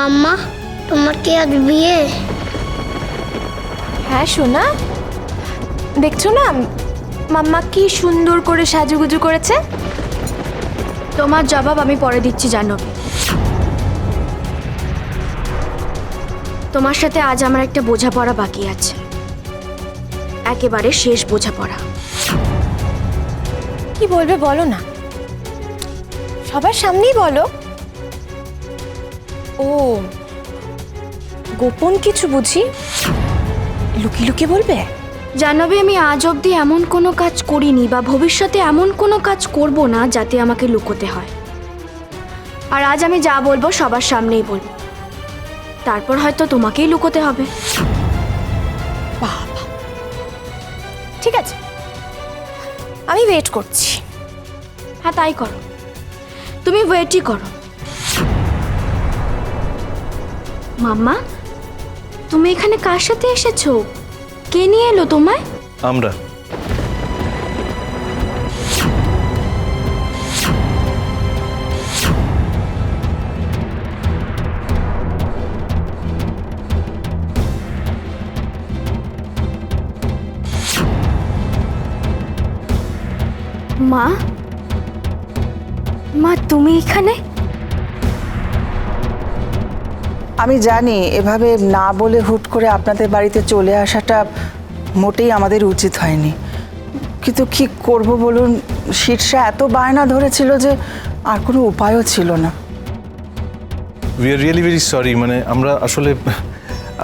মাম্মা, তোমার কি আজ বিয়ে? হ্যাঁ সোনা, দেখছো না মাম্মা কি সুন্দর করে সাজুগুজু করেছে। তোমার জবাব আমি পরে দিচ্ছি জাহ্নবী। তোমার সাথে আজ আমার একটা বোঝাপড়া বাকি আছে, একেবারে শেষ বোঝাপড়া। কি বলবে বলো না, সবার সামনেই বলো। ও গোপন কিছু বুঝি, লুকিয়ে লুকিয়ে বলবে? জাহ্নবী, আমি আজ অবধি এমন কোনো কাজ করিনি বা ভবিষ্যতে এমন কোনো কাজ করব না যাতে আমাকে লুকোতে হয়। আর আজ আমি যা বলবো সবার সামনেই বলবো, তারপর হয়তো তোমাকেই লুকোতে হবে। বাবা, ঠিক আছে, আমি ওয়েট করছি। হ্যাঁ তাই করো, তুমি ওয়েটই করো। মাম্মা, তুমি এখানে কার সাথে এসেছো? কে নিয়ে এলো তোমায়? আমরা। মা, মা তুমি এখানে? আমি জানি এভাবে না বলে হুট করে আপনাদের বাড়িতে চলে আসাটা মোটেই আমাদের উচিত হয়নি, কিন্তু কি করব বলুন, শীর্ষা এত বায়না ধরেছিল যে আর কোনো উপায়ও ছিল না। We are really very sorry, মানে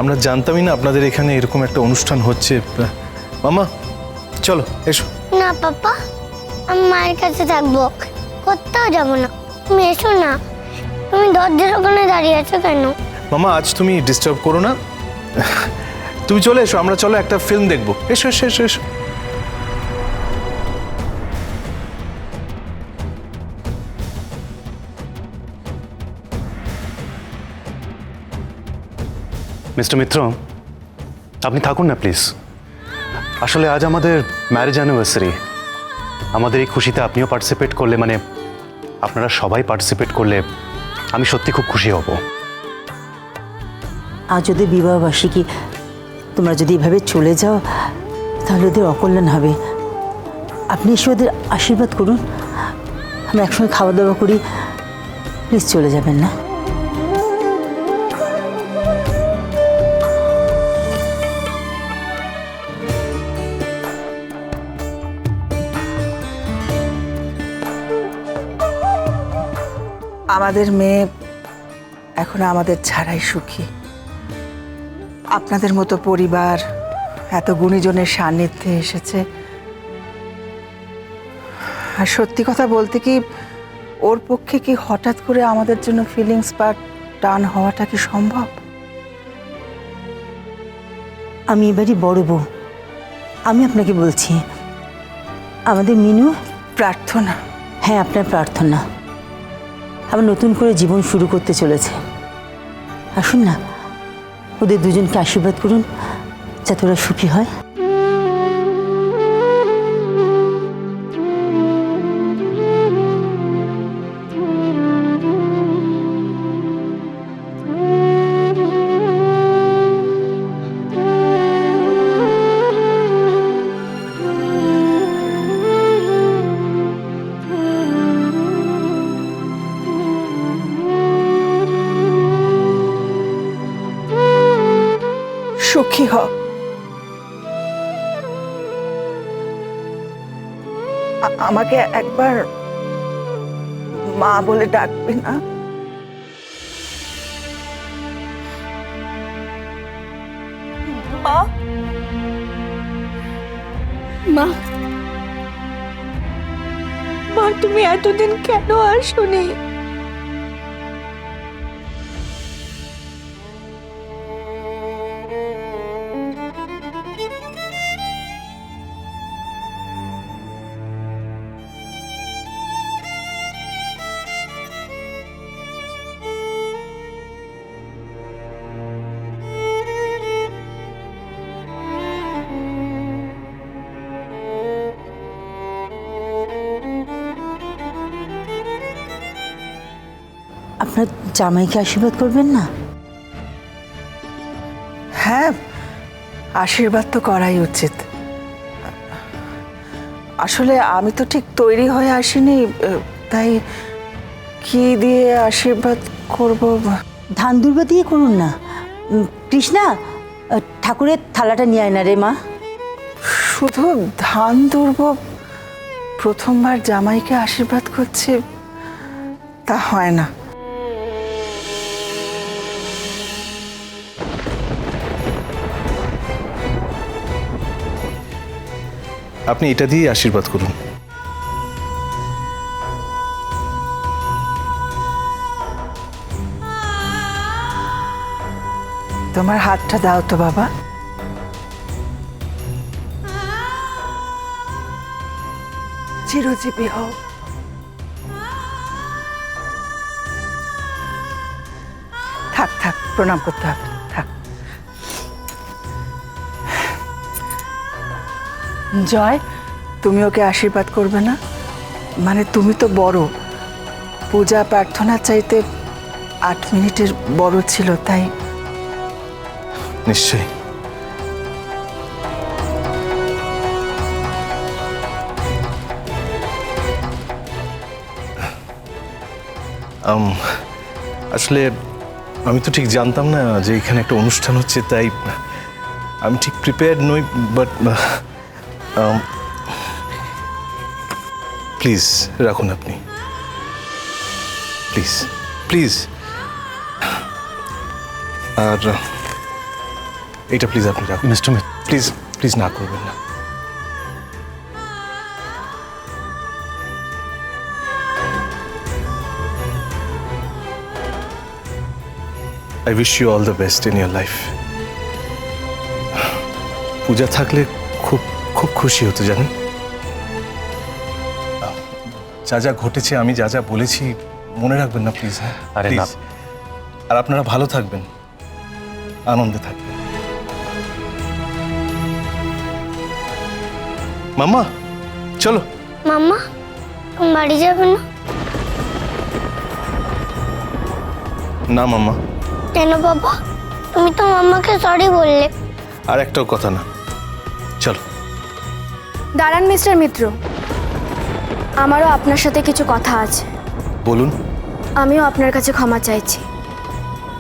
আমরা জানতামই না আপনাদের এখানে এরকম একটা অনুষ্ঠান হচ্ছে। মামা চলো এসো। না পাপা, আমি মায়ের কাছে থাকবো, কোথাও যাবো না। তুমি এসো না, তুমি দরজার ওখানে দাঁড়িয়ে আছো কেন? মামা আজ তুমি ডিস্টার্ব করো না, তুমি চলে এসো, আমরা চলো একটা ফিল্ম দেখবো। এসো এসো এসো এসো। মিস্টার মিত্র, আপনি থাকুন না প্লিজ। আসলে আজ আমাদের ম্যারেজ অ্যানিভার্সারি। আমাদের এই খুশিতে আপনিও পার্টিসিপেট করলে, মানে আপনারা সবাই পার্টিসিপেট করলে আমি সত্যি খুব খুশি হব। আজ ওদের বিবাহবার্ষিকী, তোমরা যদি এভাবে চলে যাও তাহলে ওদের অকল্যাণ হবে। আপনি এসে ওদের আশীর্বাদ করুন, আমরা একসঙ্গে খাওয়া দাওয়া করি। প্লিজ চলে যাবেন না। আমাদের মেয়ে এখন আমাদের ছাড়াই সুখী। আপনাদের মতো পরিবার এত গুণীজনের সান্নিধ্যে এসেছে। আর সত্যি কথা বলতে কি, ওর পক্ষে কি হঠাৎ করে আমাদের জন্য ফিলিংস বা টান হওয়াটা কি সম্ভব? আমি এবারই বড় বউ, আমি আপনাকে বলছি, আমাদের মিনু প্রার্থনা। হ্যাঁ, আপনার প্রার্থনা আবার নতুন করে জীবন শুরু করতে চলেছে। আসুন না, ওদের দুজনকে আশীর্বাদ করুন যাতে ওরা সুখী হয়। সুখী হ। আমাকে একবার মা বলে ডাকবে না? মা, মা তুমি এতদিন কেন আসোনি? আপনার জামাইকে আশীর্বাদ করবেন না? হ্যাঁ, আশীর্বাদ তো করাই উচিত। আসলে আমি তো ঠিক তৈরি হয়ে আসিনি, তাই কি দিয়ে আশীর্বাদ করব? ধান দুর্বা দিয়ে করুন না। কৃষ্ণা, ঠাকুরের থালাটা নিয়ে আয় না রে মা। শুধু ধান দুর্ব? প্রথমবার জামাইকে আশীর্বাদ করছে, তা হয় না। আপনি এটা দিয়ে আশীর্বাদ করুন। তোমার হাতটা দাও তো বাবা। চিরজীবী হও। থাক থাক, প্রণাম করতে হবে না, থাক। জয়, তুমি ওকে আশীর্বাদ করবে না? মানে তুমি তো বড়, পূজা প্রার্থনা চাইতে 8 মিনিটের বড় ছিল, তাই। নিশ্চয়ই। আসলে আমি তো ঠিক জানতাম না যে এখানে একটা অনুষ্ঠান হচ্ছে, তাই আমি ঠিক প্রিপেয়ার্ড নই, বাট প্লিজ রাখুন আপনি, প্লিজ প্লিজ। আর এটা প্লিজ আপনি রাখুন। মিস্টার মিত্র, প্লিজ প্লিজ না করবেন না। I wish you all the best in your life. পূজা থাকলে খুব খুব খুশি হতো জানেন। যা যা ঘটেছে, আমি যা যা বলেছি মনে রাখবেন না প্লিজ। হ্যাঁ আরে না। Please. আর আপনারা ভালো থাকবেন, আনন্দে থাকবেন। মাম্মা চলো। মাম্মা, তুমি বাড়ি যাবে না? না মাম্মা, কেন বাবা? তুমি তো মাম্মাকে সরি বললে। আর একটাও কথা না, চলো। দাঁড়ান মিস্টার মিত্র, আমারও আপনার সাথে কিছু কথা আছে। বলুন। আমিও আপনার কাছে ক্ষমা চাইছি।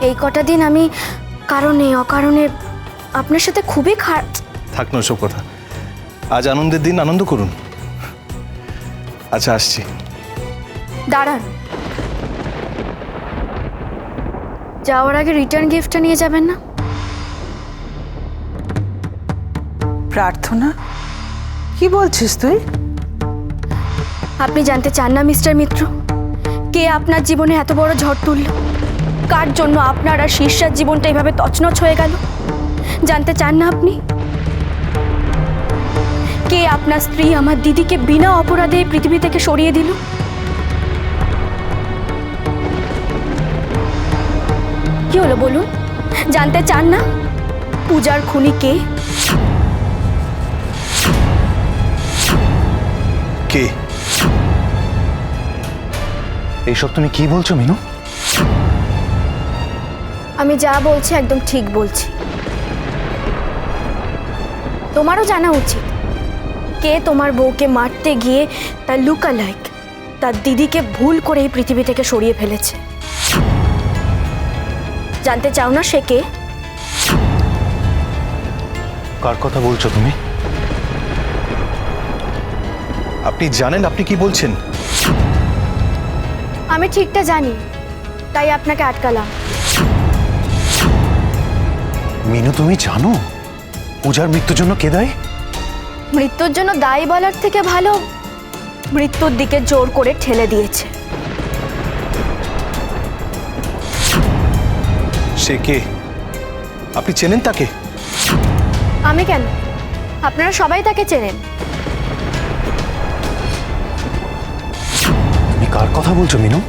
এই কটা দিন আমি কারণে অকারণে আপনার সাথে খুবই খারাপ। থাক না ওসব কথা, আজ আনন্দের দিন, আনন্দ করুন। আচ্ছা আসছি। দাঁড়ান, যাওয়ার আগে রিটার্ন গিফটটা নিয়ে যাবেন না? প্রার্থনা? কি বলছিস তুই? আপনি জানতে চান না মিস্টার মিত্র, কে আপনার জীবনে এত বড় ঝড় তুলল? কার জন্য আপনার আর শীর্ষার জীবনটা এভাবে তছনছ হয়ে গেল? জানতে চান না আপনি? কে আপনার স্ত্রী আমার দিদিকে বিনা অপরাধে পৃথিবী থেকে সরিয়ে দিল? কি হলো বলুন, জানতে চান না? পূজার খুনি কে? কে? এইসব তুমি কি বলছো মিনু? আমি যা বলছি একদম ঠিক বলছি। তোমারও জানা উচিত কে তোমার বউকে মারতে গিয়ে তার লুকালাইক তার দিদিকে ভুল করে এই পৃথিবী থেকে সরিয়ে ফেলেছে। জানতে চাও না সে কে? কার কথা বলছো তুমি? আপনি জানেন আপনি কি বলছেন? আমি ঠিকটা জানি, তাই আপনাকে আটকালাম। মিনু, তুমি জানো পূজার মৃত্যুর জন্য কে দায়ী? মৃত্যুর জন্য দায়ী বলার থেকে ভালো মৃত্যুর দিকে জোর করে ঠেলে দিয়েছে। সে কে? আপনি চেনেন তাকে? আমি কেন, আপনারা সবাই তাকে চেনেন। তুমি কার কথা বলছো মিনু?